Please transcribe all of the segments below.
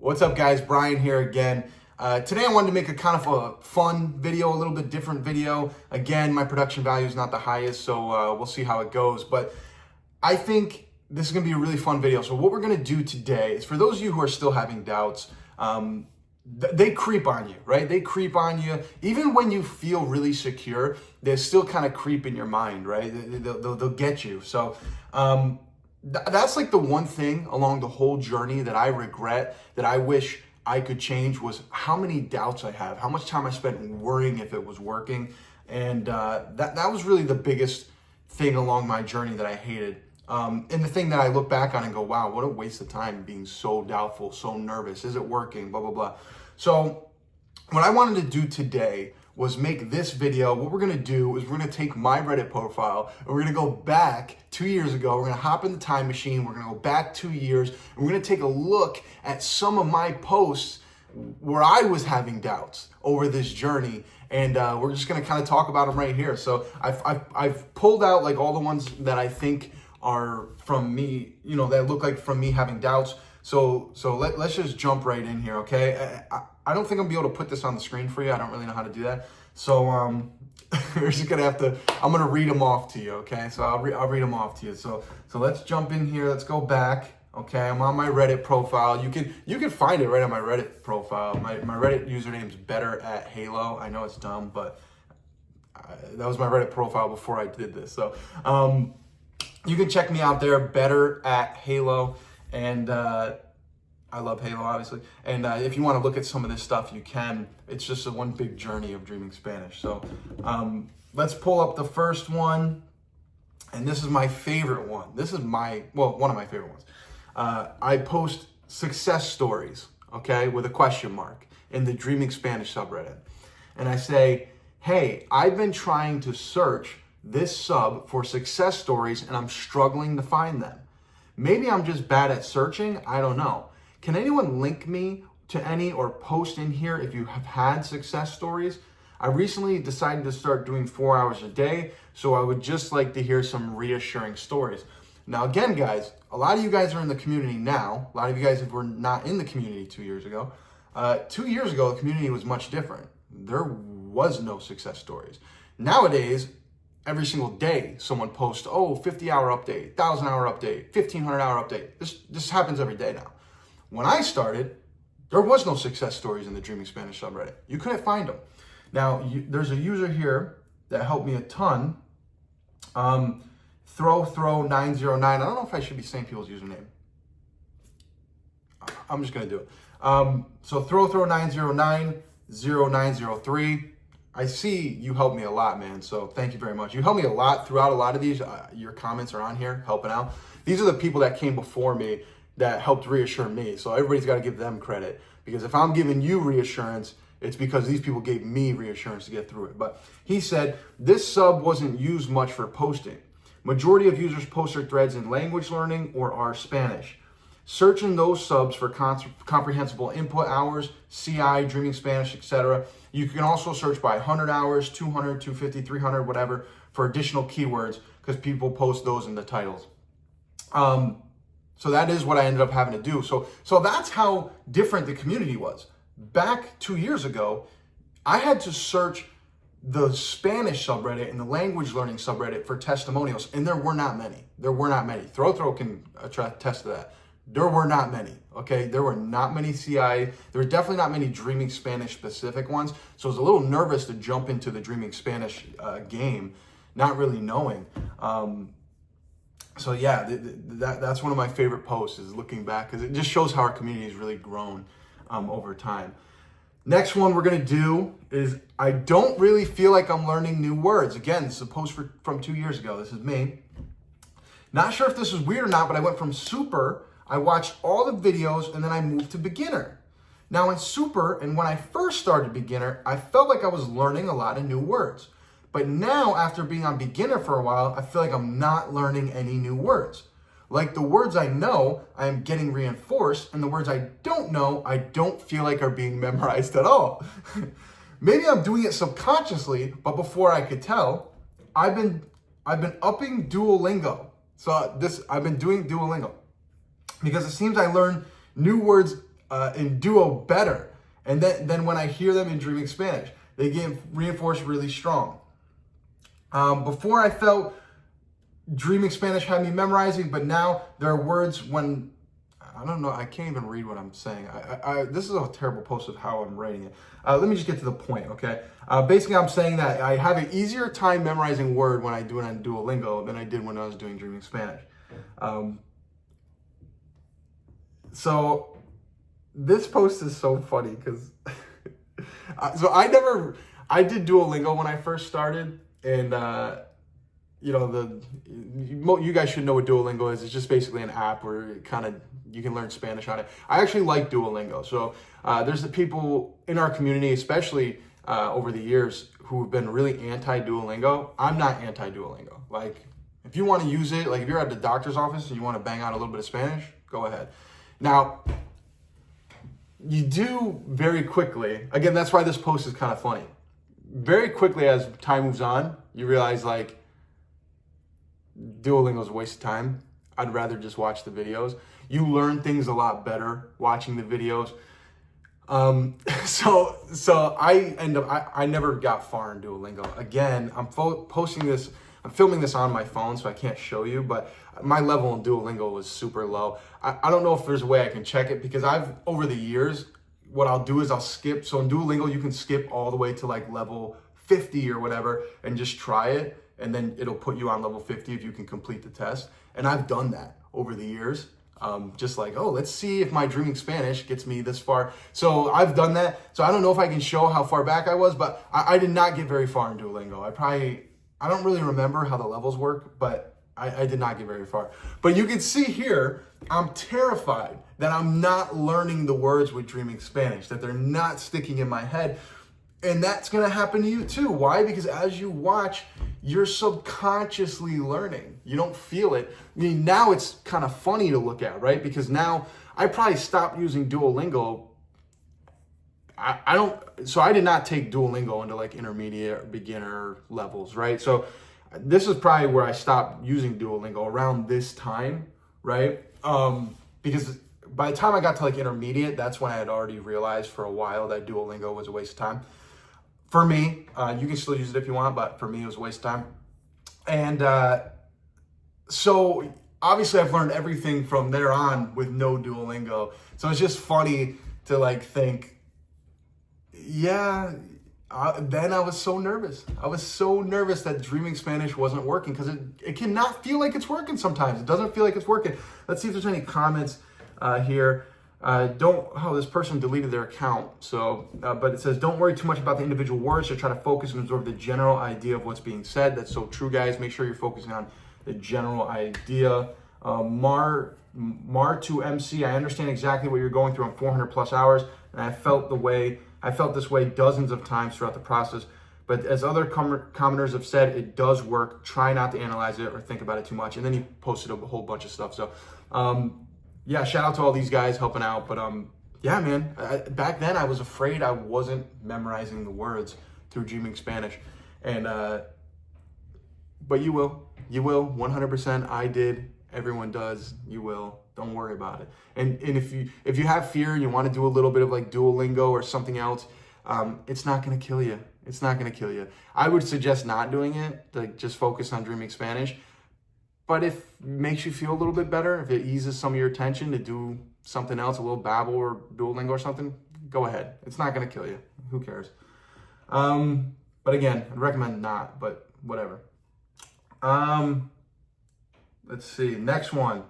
What's up, guys? Brian here again. Today I wanted to make a kind of a fun video, a little bit different video. Again, my production value is not the highest, so we'll see how it goes. But I think this is going to be a really fun video. So what we're going to do today is, for those of you who are still having doubts, they creep on you, right? They creep on you. Even when you feel really secure, they still kind of creep in your mind, right? They'll get you. So that's like the one thing along the whole journey that I regret, that I wish I could change, was how many doubts I have, how much time I spent worrying if it was working. And that was really the biggest thing along my journey that I hated. And the thing that I look back on and go, wow, what a waste of time being so doubtful, so nervous. Is it working? Blah, blah, blah. So what I wanted to do today was make this video. What we're going to do is we're going to take my Reddit profile and we're going to go back 2 years ago. We're going to hop in the time machine. We're going to go back 2 years and we're going to take a look at some of my posts where I was having doubts over this journey. And we're just going to kind of talk about them right here. So I've pulled out like all the ones that I think are from me, you know, that look like from me having doubts. So let's just jump right in here, okay? I don't think I'm gonna be able to put this on the screen for you. I don't really know how to do that. So we're just gonna have to, I'm gonna read them off to you, okay? So I'll read them off to you. So let's jump in here. Let's go back. Okay, I'm on my Reddit profile. You can find it right on my Reddit profile. My Reddit username is Better at Halo. I know it's dumb, but that was my Reddit profile before I did this. So you can check me out there, Better at Halo. And I love Halo, obviously. And if you want to look at some of this stuff, you can. It's just a one big journey of dreaming Spanish. So let's pull up the first one. And this is my favorite one. This is one of my favorite ones. I post success stories, okay, with a question mark in the Dreaming Spanish subreddit. And I say, hey, I've been trying to search this sub for success stories and I'm struggling to find them. Maybe I'm just bad at searching. I don't know. Can anyone link me to any or post in here if you have had success stories? I recently decided to start doing 4 hours a day, so I would just like to hear some reassuring stories. Now, again, guys, a lot of you guys are in the community now. A lot of you guys were not in the community 2 years ago. 2 years ago, the community was much different. There was no success stories. Nowadays, every single day, someone posts, 50-hour update, 1,000-hour update, 1,500-hour update. This happens every day now. When I started, there was no success stories in the Dreaming Spanish subreddit. You couldn't find them. Now, there's a user here that helped me a ton. Throw909. I don't know if I should be saying people's username. I'm just going to do it. So Throw909, 0903. I see you helped me a lot, man. So thank you very much. You helped me a lot throughout a lot of these. Your comments are on here helping out. These are the people that came before me that helped reassure me. So everybody's got to give them credit, because if I'm giving you reassurance, it's because these people gave me reassurance to get through it. But he said, this sub wasn't used much for posting. Majority of users post their threads in language learning or are Spanish. Searching those subs for comprehensible input hours, CI, Dreaming Spanish, etc. You can also search by 100 hours, 200, 250, 300, whatever, for additional keywords, because people post those in the titles. So that is what I ended up having to do. So that's how different the community was. Back 2 years ago, I had to search the Spanish subreddit and the language learning subreddit for testimonials, and there were not many. There were not many. Throw can attest to that. There were not many, okay? There were not many CI. There were definitely not many Dreaming Spanish specific ones. So I was a little nervous to jump into the Dreaming Spanish game, not really knowing. So yeah, that's one of my favorite posts, is looking back, because it just shows how our community has really grown over time. Next one we're gonna do is, I don't really feel like I'm learning new words. Again, this is a post from 2 years ago. This is me. Not sure if this is weird or not, but I went from super, I watched all the videos, and then I moved to beginner. Now in super, and when I first started beginner, I felt like I was learning a lot of new words. But now, after being on beginner for a while, I feel like I'm not learning any new words. Like the words I know, I am getting reinforced, and the words I don't know, I don't feel like are being memorized at all. Maybe I'm doing it subconsciously, but before I could tell, I've been upping Duolingo. So I've been doing Duolingo, because it seems I learn new words in Duo better. And then when I hear them in Dreaming Spanish, they get reinforced really strong. Before I felt Dreaming Spanish had me memorizing, but now there are words when, I don't know, I can't even read what I'm saying. This is a terrible post of how I'm writing it. Let me just get to the point, okay? Basically, I'm saying that I have an easier time memorizing word when I do it on Duolingo than I did when I was doing Dreaming Spanish. So this post is so funny because, I did Duolingo when I first started, and you know, you guys should know what Duolingo is. It's just basically an app where you can learn Spanish on it. I actually like Duolingo. So there's the people in our community, especially over the years, who have been really anti-Duolingo. I'm not anti-Duolingo. Like, if you want to use it, like if you're at the doctor's office and you want to bang out a little bit of Spanish, go ahead. Now, you do very quickly, again, that's why this post is kind of funny. Very quickly as time moves on, you realize like, Duolingo is a waste of time. I'd rather just watch the videos. You learn things a lot better watching the videos. So I never got far in Duolingo. Again, I'm filming this on my phone, so I can't show you, but my level in Duolingo was super low. I don't know if there's a way I can check it, because over the years, what I'll do is I'll skip. So in Duolingo, you can skip all the way to like level 50 or whatever and just try it. And then it'll put you on level 50 if you can complete the test. And I've done that over the years. Just like, oh, let's see if my Dreaming Spanish gets me this far. So I've done that. So I don't know if I can show how far back I was, but I did not get very far in Duolingo. I don't really remember how the levels work, but I did not get very far. But you can see here, I'm terrified that I'm not learning the words with Dreaming Spanish, that they're not sticking in my head. And that's going to happen to you too. Why? Because as you watch, you're subconsciously learning. You don't feel it. I mean, now it's kind of funny to look at, right? Because now I probably stopped using Duolingo. So I did not take Duolingo into like intermediate or beginner levels, right? So this is probably where I stopped using Duolingo, around this time, right? Because by the time I got to like intermediate, that's when I had already realized for a while that Duolingo was a waste of time. For me, you can still use it if you want, but for me, it was a waste of time. And so obviously I've learned everything from there on with no Duolingo. So it's just funny to like think, yeah, then I was so nervous. I was so nervous that Dreaming Spanish wasn't working, because it cannot feel like it's working sometimes. It doesn't feel like it's working. Let's see if there's any comments here. This person deleted their account. So, but it says, don't worry too much about the individual words. So try to focus and absorb the general idea of what's being said. That's so true, guys. Make sure you're focusing on the general idea. Mar to MC, I understand exactly what you're going through. I'm 400 plus hours, and I felt this way dozens of times throughout the process. But as other commenters have said, it does work. Try not to analyze it or think about it too much. And then he posted a whole bunch of stuff. So, yeah, shout out to all these guys helping out. But yeah, man, back then I was afraid I wasn't memorizing the words through Dreaming Spanish. And but you will 100%. I did. Everyone does. You will. Don't worry about it. And if you have fear and you want to do a little bit of like Duolingo or something else, it's not going to kill you. It's not going to kill you. I would suggest not doing it. Like, just focus on Dreaming Spanish. But if it makes you feel a little bit better, if it eases some of your attention to do something else, a little Babbel or Duolingo or something, go ahead. It's not going to kill you. Who cares? But again, I'd recommend not, but whatever. Let's see. Next one.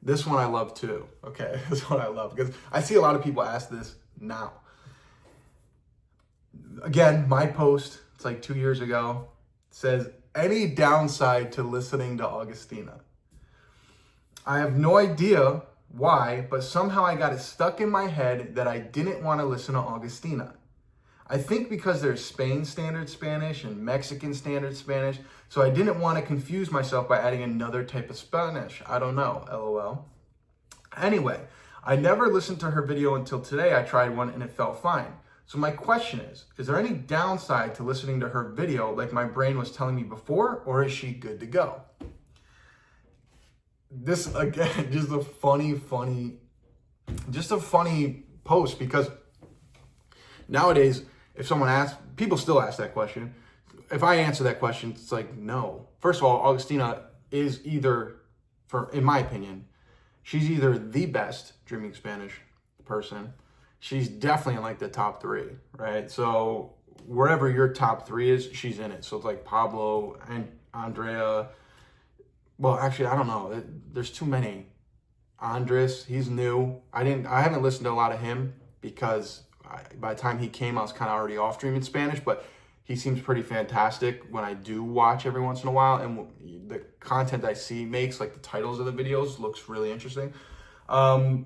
This one I love too. Okay, this one I love because I see a lot of people ask this now. Again, my post, it's like 2 years ago, says, any downside to listening to Augustina? I have no idea why, but somehow I got it stuck in my head that I didn't want to listen to Augustina. I think because there's Spain standard Spanish and Mexican standard Spanish, so I didn't want to confuse myself by adding another type of Spanish. I don't know, LOL. Anyway, I never listened to her video until today. I tried one and it felt fine. So my question is there any downside to listening to her video like my brain was telling me before, or is she good to go? This, again, just a funny posts, because nowadays, if someone asks, people still ask that question. If I answer that question, it's like, no. First of all, Augustina is either, in my opinion, she's either the best dreaming Spanish person. She's definitely in like the top 3, right? So wherever your top 3 is, she's in it. So it's like Pablo and Andrea. Well, actually, I don't know. There's too many. Andres, he's new. I haven't listened to a lot of him because by the time he came, I was kind of already off dreaming Spanish, but he seems pretty fantastic when I do watch every once in a while. And the content I see makes, like the titles of the videos, looks really interesting. But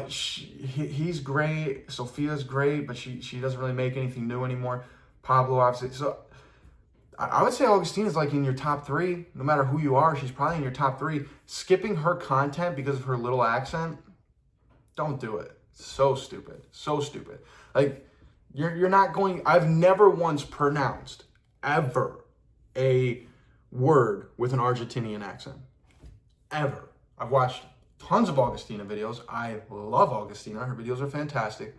he's great. Sophia's great, but she doesn't really make anything new anymore. Pablo, obviously. So I would say Augustine is like in your top 3. No matter who you are, she's probably in your top 3. Skipping her content because of her little accent, don't do it. So stupid. So stupid. Like, you're not going... I've never once pronounced, ever, a word with an Argentinian accent. Ever. I've watched tons of Augustina videos. I love Augustina. Her videos are fantastic.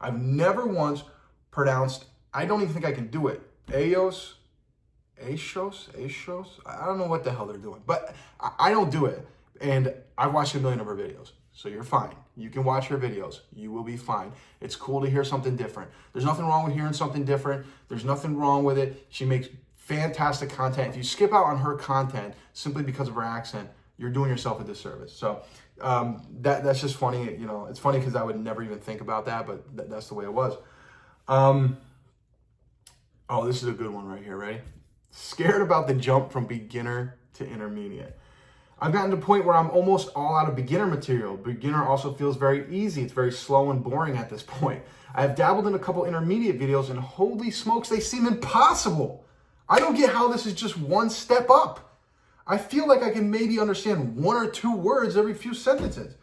I've never once pronounced... I don't even think I can do it. Aos... Ashos, I don't know what the hell they're doing, but I don't do it. And I've watched a million of her videos, so you're fine. You can watch her videos. You will be fine. It's cool to hear something different. There's nothing wrong with hearing something different. There's nothing wrong with it. She makes fantastic content. If you skip out on her content simply because of her accent, you're doing yourself a disservice. So that's just funny. You know, it's funny because I would never even think about that, but that's the way it was. Oh, this is a good one right here. Ready? Scared about the jump from beginner to intermediate. I've gotten to a point where I'm almost all out of beginner material. Beginner also feels very easy. It's very slow and boring at this point. I have dabbled in a couple intermediate videos, and holy smokes, they seem impossible. I don't get how this is just one step up. I feel like I can maybe understand 1 or 2 words every few sentences.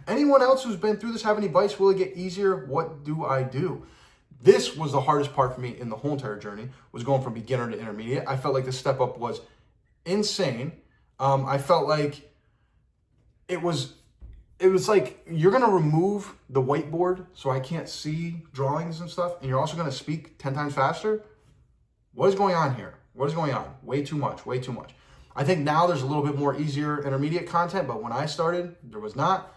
Anyone else who's been through this have any advice? Will it get easier? What do I do? This was the hardest part for me in the whole entire journey, was going from beginner to intermediate. I felt like the step up was insane. I felt like it was like you're going to remove the whiteboard so I can't see drawings and stuff, and you're also going to speak 10 times faster. What is going on here? What is going on? Way too much, way too much. I think now there's a little bit more easier intermediate content, but when I started, there was not.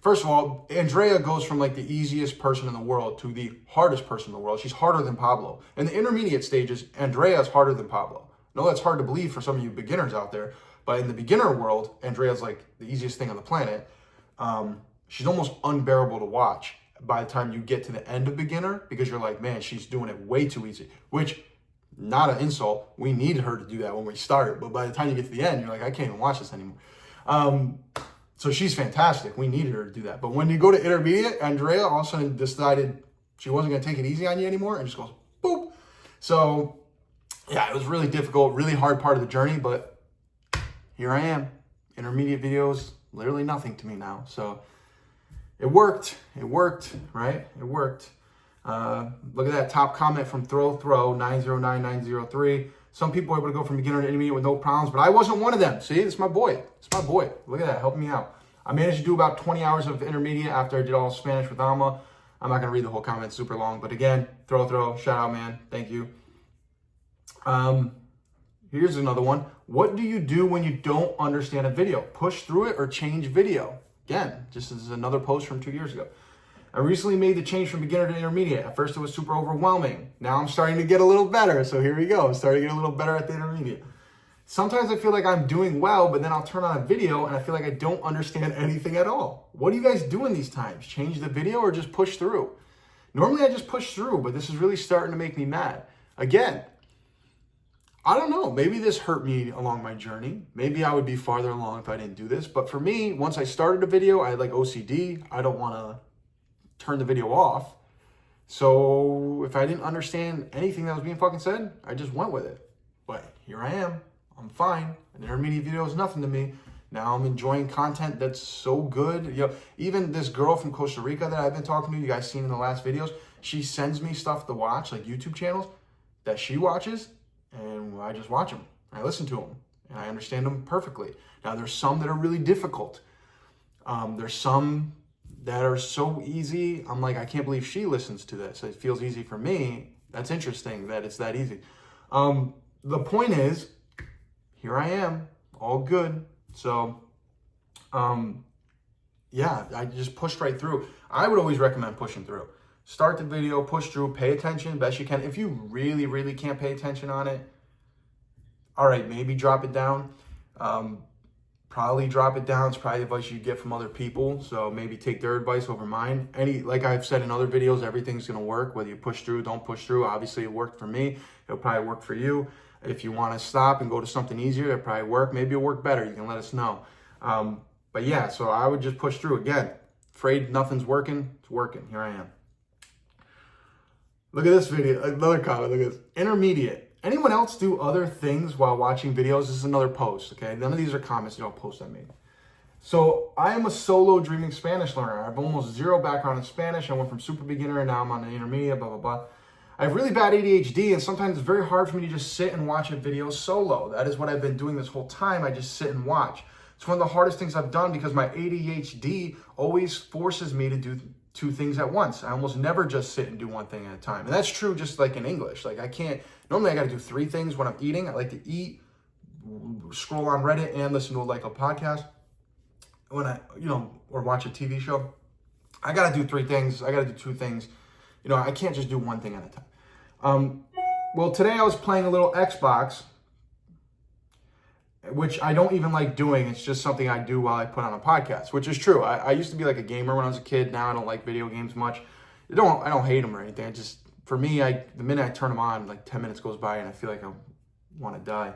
First of all, Andrea goes from like the easiest person in the world to the hardest person in the world. She's harder than Pablo. In the intermediate stages, Andrea is harder than Pablo. No, that's hard to believe for some of you beginners out there, but in the beginner world, Andrea's like the easiest thing on the planet. She's almost unbearable to watch by the time you get to the end of beginner, because you're like, man, she's doing it way too easy, which, not an insult. We needed her to do that when we started, but by the time you get to the end, you're like, I can't even watch this anymore. So she's fantastic. We needed her to do that. But when you go to intermediate, Andrea all of a sudden decided she wasn't going to take it easy on you anymore and just goes, boop. So, yeah, it was really difficult, really hard part of the journey, but here I am. Intermediate videos, literally nothing to me now. So it worked. It worked, right? It worked. Look at that top comment from Throw 909903. Some people are able to go from beginner to intermediate with no problems, but I wasn't one of them. See, it's my boy. It's my boy. Look at that, helping me out. I managed to do about 20 hours of intermediate after I did all Spanish with Alma. I'm not going to read the whole comment, super long. But again, Throw, shout out, man. Thank you. Here's another one. What do you do when you don't understand a video? Push through it or change video? Again, just as another post from 2 years ago. I recently made the change from beginner to intermediate. At first, it was super overwhelming. Now I'm starting to get a little better. So here we go. I'm starting to get a little better at the intermediate. Sometimes I feel like I'm doing well, but then I'll turn on a video and I feel like I don't understand anything at all. What do you guys do in these times? Change the video or just push through? Normally I just push through, but this is really starting to make me mad. Again, I don't know. Maybe this hurt me along my journey. Maybe I would be farther along if I didn't do this. But for me, once I started a video, I had like OCD. I don't want to turn the video off. So if I didn't understand anything that was being fucking said, I just went with it. But here I am. I'm fine. An intermediate video is nothing to me. Now I'm enjoying content that's so good. You know, even this girl from Costa Rica that I've been talking to, you guys seen in the last videos, she sends me stuff to watch, like YouTube channels that she watches, and I just watch them. I listen to them, and I understand them perfectly. Now there's some that are really difficult. There's some that are so easy. I'm like, I can't believe she listens to this. It feels easy for me. That's interesting that it's that easy. The point is, here I am, all good. So, yeah, I just pushed right through. I would always recommend pushing through. Start the video, push through, pay attention best you can. If you really, really can't pay attention on it, all right, maybe drop it down. Probably drop it down. It's probably advice you get from other people. So maybe take their advice over mine. Like I've said in other videos, everything's going to work. Whether you push through, don't push through. Obviously, it worked for me. It'll probably work for you. If you want to stop and go to something easier, it'll probably work. Maybe it'll work better. You can let us know. But yeah, so I would just push through. Again, afraid nothing's working. It's working. Here I am. Look at this video. Another comment. Look at this. Intermediate. Anyone else do other things while watching videos? This is another post, okay? None of these are comments that I'll post I made. So I am a solo dreaming Spanish learner. I have almost zero background in Spanish. I went from super beginner and now I'm on the intermediate, blah, blah, blah. I have really bad ADHD and sometimes it's very hard for me to just sit and watch a video solo. That is what I've been doing this whole time. I just sit and watch. It's one of the hardest things I've done because my ADHD always forces me to do two things at once. I almost never just sit and do one thing at a time. And that's true just like in English. Like I can't, normally I got to do three things when I'm eating. I like to eat, scroll on Reddit, and listen to a podcast. When I, or watch a TV show, I got to do three things. I got to do two things. I can't just do one thing at a time. Well, today I was playing a little Xbox, which I don't even like doing. It's just something I do while I put on a podcast, which is true. I used to be like a gamer when I was a kid. Now I don't like video games much. I don't hate them or anything. I just, for me, the minute I turn them on, like 10 minutes goes by and I feel like I want to die.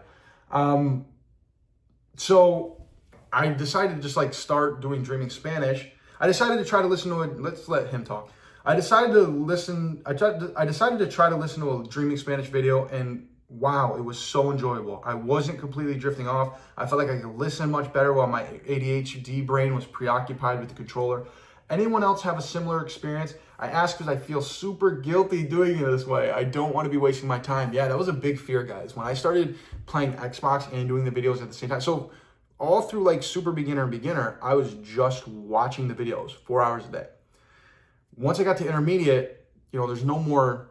So I decided to just like start doing Dreaming Spanish. I decided to try to listen to it. Let's let him talk. I decided to try to listen to a Dreaming Spanish video, and wow, it was so enjoyable. I wasn't completely drifting off. I felt like I could listen much better while my ADHD brain was preoccupied with the controller. Anyone else have a similar experience? I ask because I feel super guilty doing it this way. I don't want to be wasting my time. Yeah, that was a big fear, guys. When I started playing Xbox and doing the videos at the same time. So all through like super beginner and beginner, I was just watching the videos 4 hours a day. Once I got to intermediate, there's no more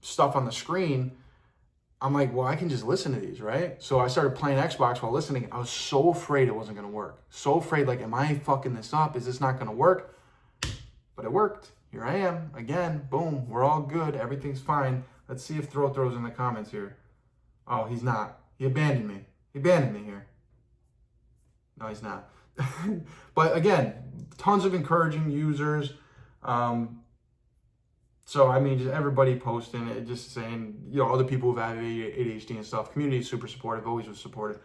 stuff on the screen. I'm like, well, I can just listen to these, right? So I started playing Xbox while listening. I was so afraid it wasn't going to work. So afraid, like, am I fucking this up? Is this not going to work? But it worked. Here I am. Again, boom. We're all good. Everything's fine. Let's see if Throw throws in the comments here. Oh, he's not. He abandoned me. He abandoned me here. No, he's not. But again, tons of encouraging users. So, I mean, just everybody posting it, just saying, other people who've had ADHD and stuff. Community is super supportive, always was supportive.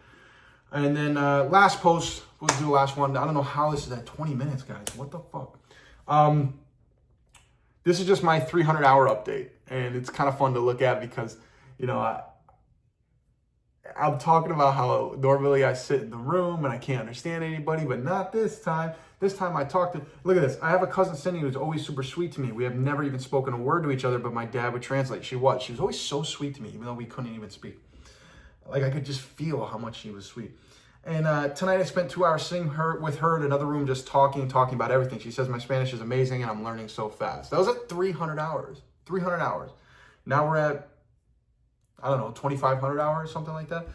And then last post, we'll do the last one. I don't know how this is at 20 minutes, guys. What the fuck? This is just my 300-hour update. And it's kind of fun to look at because, I'm talking about how normally I sit in the room and I can't understand anybody, but not this time. This time I talked to, look at this. I have a cousin, Cindy, who's always super sweet to me. We have never even spoken a word to each other, but my dad would translate. She was always so sweet to me, even though we couldn't even speak. Like I could just feel how much she was sweet. And tonight I spent 2 hours sitting with her in another room, just talking about everything. She says my Spanish is amazing and I'm learning so fast. That was at 300 hours. 300 hours. Now we're at, I don't know, 2,500 hours, something like that.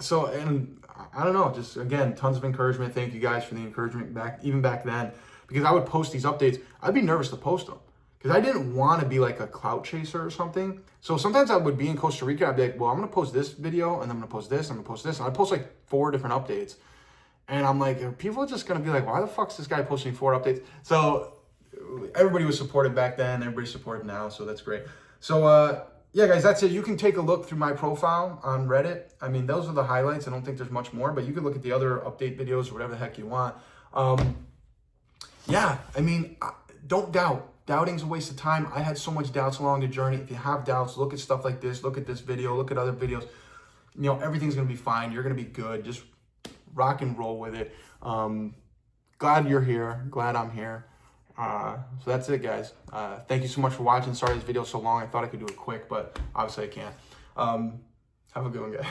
So, and I don't know, just again, tons of encouragement. Thank you guys for the encouragement even back then, because I would post these updates. I'd be nervous to post them because I didn't want to be like a clout chaser or something. So sometimes I would be in Costa Rica. I'd be like, well, I'm going to post this video and I'm going to post this. I'm going to post this. And I'd post like 4 different updates. And I'm like, are people just going to be like, why the fuck's this guy posting 4 updates? So everybody was supportive back then. Everybody's supportive now. So that's great. So, yeah, guys, that's it. You can take a look through my profile on Reddit. I mean, those are the highlights. I don't think there's much more, but you can look at the other update videos or whatever the heck you want. Yeah, I mean, don't doubt. Doubting's a waste of time. I had so much doubts along the journey. If you have doubts, look at stuff like this. Look at this video. Look at other videos. Everything's going to be fine. You're going to be good. Just rock and roll with it. Glad you're here. Glad I'm here. So that's it, guys. Thank you so much for watching. Sorry this video is so long. I thought I could do it quick, but obviously I can't. Have a good one, guys.